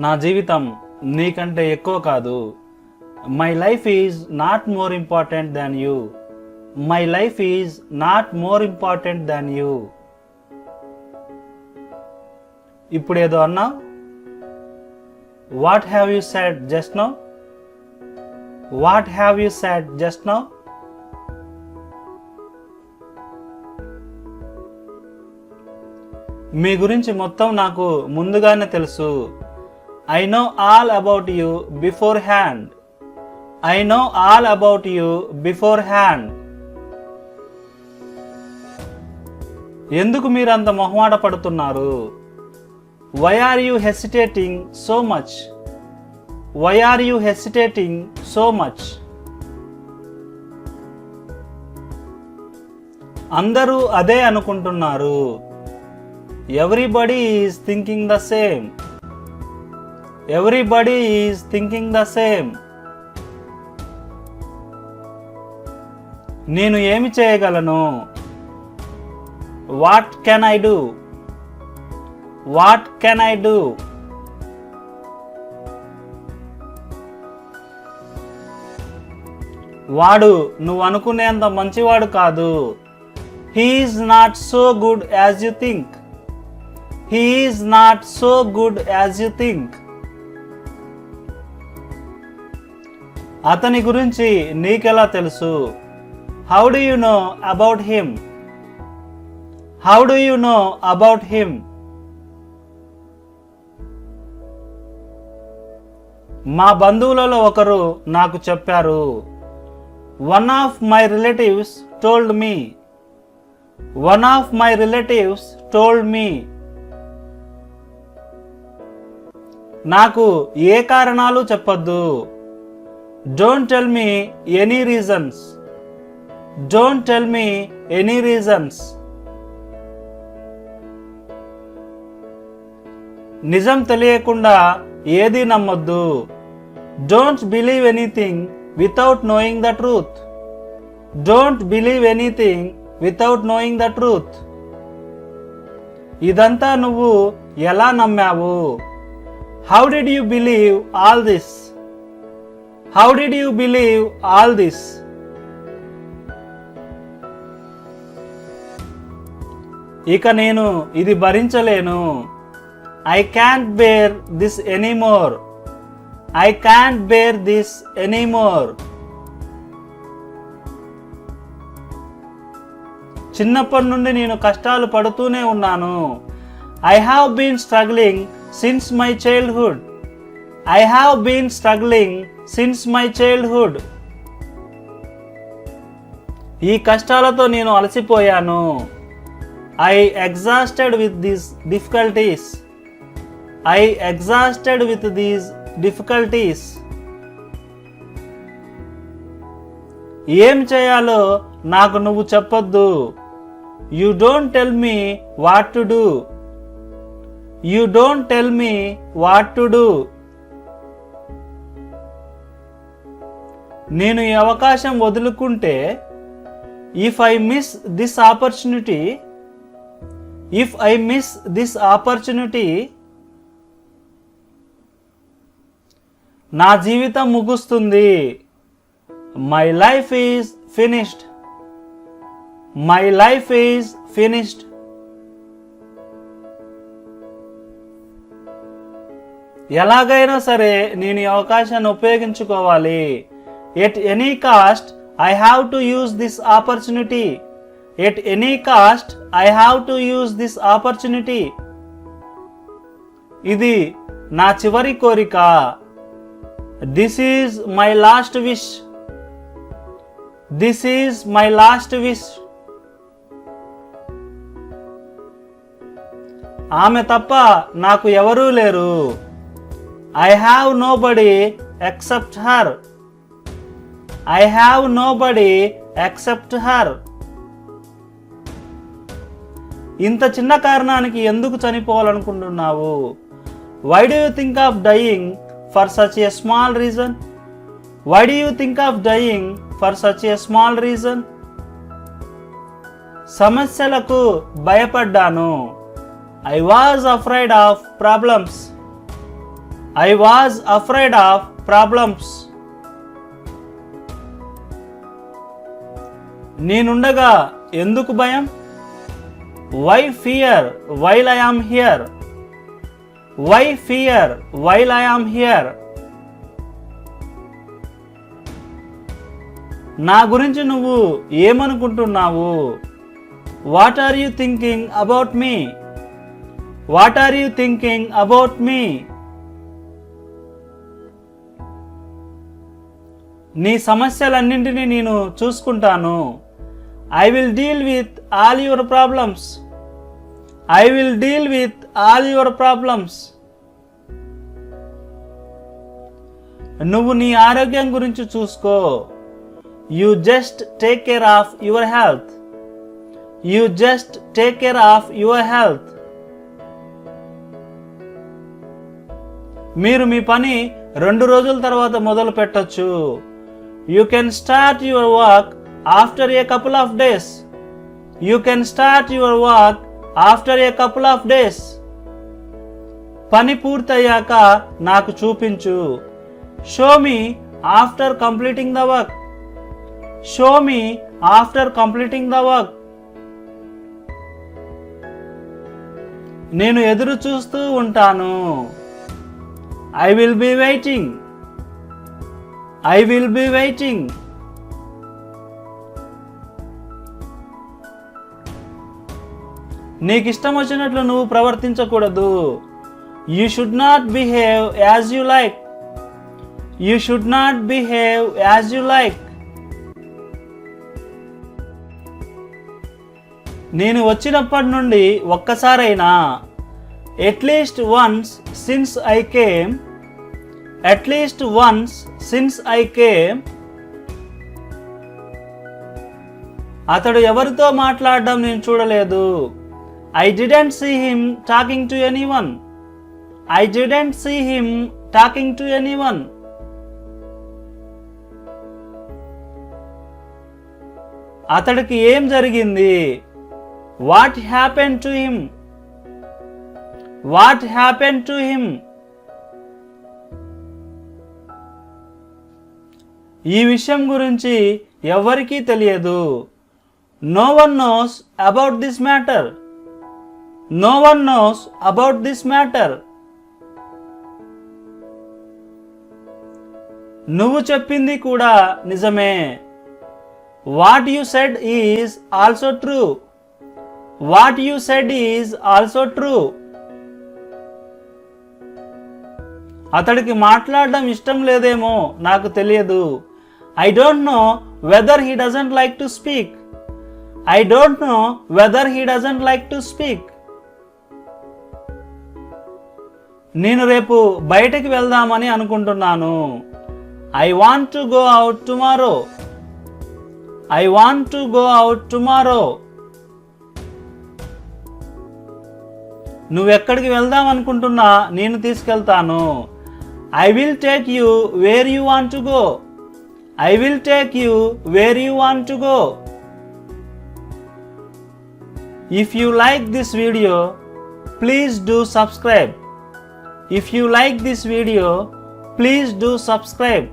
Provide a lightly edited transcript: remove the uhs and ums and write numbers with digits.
నా జీవితం నీకంటే ఎక్కువ కాదు. My life is not more important than you. My life is not more important than you. ఇప్పుడు ఏదో అన్నావు. What have you said just now? What have you said just now? మీ గురించి మొత్తం నాకు ముందుగానే తెలుసు. I know all about you beforehand. I know all about you beforehand. ఎందుకు మీరంత మొహమాట పడుతున్నారు? Why are you hesitating so much? Why are you hesitating so much? అందరూ అదే అనుకుంటున్నారు. Everybody is thinking the same. Everybody is thinking the same. నేను ఏమి చేయగలను? What can I do? What can I do? వాడు నువ్వు అనుకునేంత మంచివాడు కాదు. He is not so good as you think. He is not so good as you think. అతని గురించి నీకెలా తెలుసు? How do you know about him? How do you know about him? మా బంధువులలో ఒకరు నాకు చెప్పారు. One of my relatives told me. One of my relatives told me. నాకు ఏ కారణాలు చెప్పొద్దు. Don't tell me any reasons. Don't tell me any reasons. నిజం తెలియకుండా ఏది నమ్మొద్దు. Don't believe anything without knowing the truth. Don't believe anything without knowing the truth. ఇదంతా నువ్వు ఎలా నమ్మావు? How did you believe all this? How did you believe all this? ఇక నేను ఇది భరించలేను. I can't bear this anymore. I can't bear this anymore. చిన్నప్పటి నుండి నేను కష్టాలు పడుతూనే ఉన్నాను. I have been struggling since my childhood. I have been struggling since my childhood. ఈ కష్టాలతో నేను అలసిపోయాను. I exhausted with these difficulties. I exhausted with these difficulties. ఏం చేయాలో నాకు నువ్వు చెప్పొద్దు. You don't tell me what to do. You don't tell me what to do. నేను ఈ అవకాశం వదులుకుంటే, if I miss this opportunity, if I miss this opportunity, నా జీవితం ముగుస్తుంది. My life is finished. My life is finished. ఎలాగైనా సరే నేను ఈ అవకాశాన్ని ఉపయోగించుకోవాలి. At any cost, I have to use this opportunity. At any cost, I have to use this opportunity. ఇది నా చివరి కోరిక. This is my last wish. This is my last wish. ఆమె తప్ప నాకు ఎవరూ లేరు. I have nobody except her. I have nobody except her. ఇంత చిన్న కారణానికి ఎందుకు చనిపోవాలనుకుంటున్నావు? Why do you think of dying for such a small reason? Why do you think of dying for such a small reason? సమస్యలకు భయపడ్డాను. I was afraid of problems. I was afraid of problems. నేనుండగా ఎందుకు భయం? Why fear while I am here? Why fear while I am here? నా గురించి నువ్వు ఏమనుకుంటున్నావు? What are you thinking about me? What are you thinking about me? నీ సమస్యలన్నింటినీ నేను చూసుకుంటాను. I will deal with all your problems. I will deal with all your problems. నువ్వు నీ ఆరోగ్యం గురించి చూసుకో. You just take care of your health. You just take care of your health. మీరు మీ పని 2 రోజుల తర్వాత మొదలు పెట్టొచ్చు. You can start your work after a couple of days. You can start your work after a couple of days. పని పూర్తయ్యాక నాకు చూపించు. Show me after completing the work. Show me after completing the work. నేను ఎదురు చూస్తూ ఉంటాను. I will be waiting. I will be waiting. నీకు ఇష్టం వచ్చినట్లు నువ్వు ప్రవర్తించకూడదు. You should not behave as you like. You should not behave as you like. నేను వచ్చినప్పటి నుండి ఒక్కసారైనా, at least once since I came, at least once since I came. అతడు ఎవరితో మాట్లాడడం నేను చూడలేదు. I didn't see him talking to anyone. I didn't see him talking to anyone. అతడికి ఏం జరిగింది? What happened to him? What happened to him? ఈ విషయం గురించి ఎవరికీ తెలియదు. No one knows about this matter. No one knows about this matter. నువ్వు చెప్పింది కూడా నిజమే. What you said is also true. What you said is also true. అతడికి మాట్లాడడం ఇష్టం లేదేమో నాకు తెలియదు. I don't know whether he doesn't like to speak. I don't know whether he doesn't like to speak. నేను రేపు బయటకు వెళ్దామని అనుకుంటున్నాను. I want to go out tomorrow. I want to go out tomorrow. నువ్వెక్కడికి వెళ్దాం అనుకుంటున్నా నేను తీసుకెళ్తాను. I will take you where you want to go. I will take you where you want to go. If you like this video, please do subscribe. If you like this video, please do subscribe.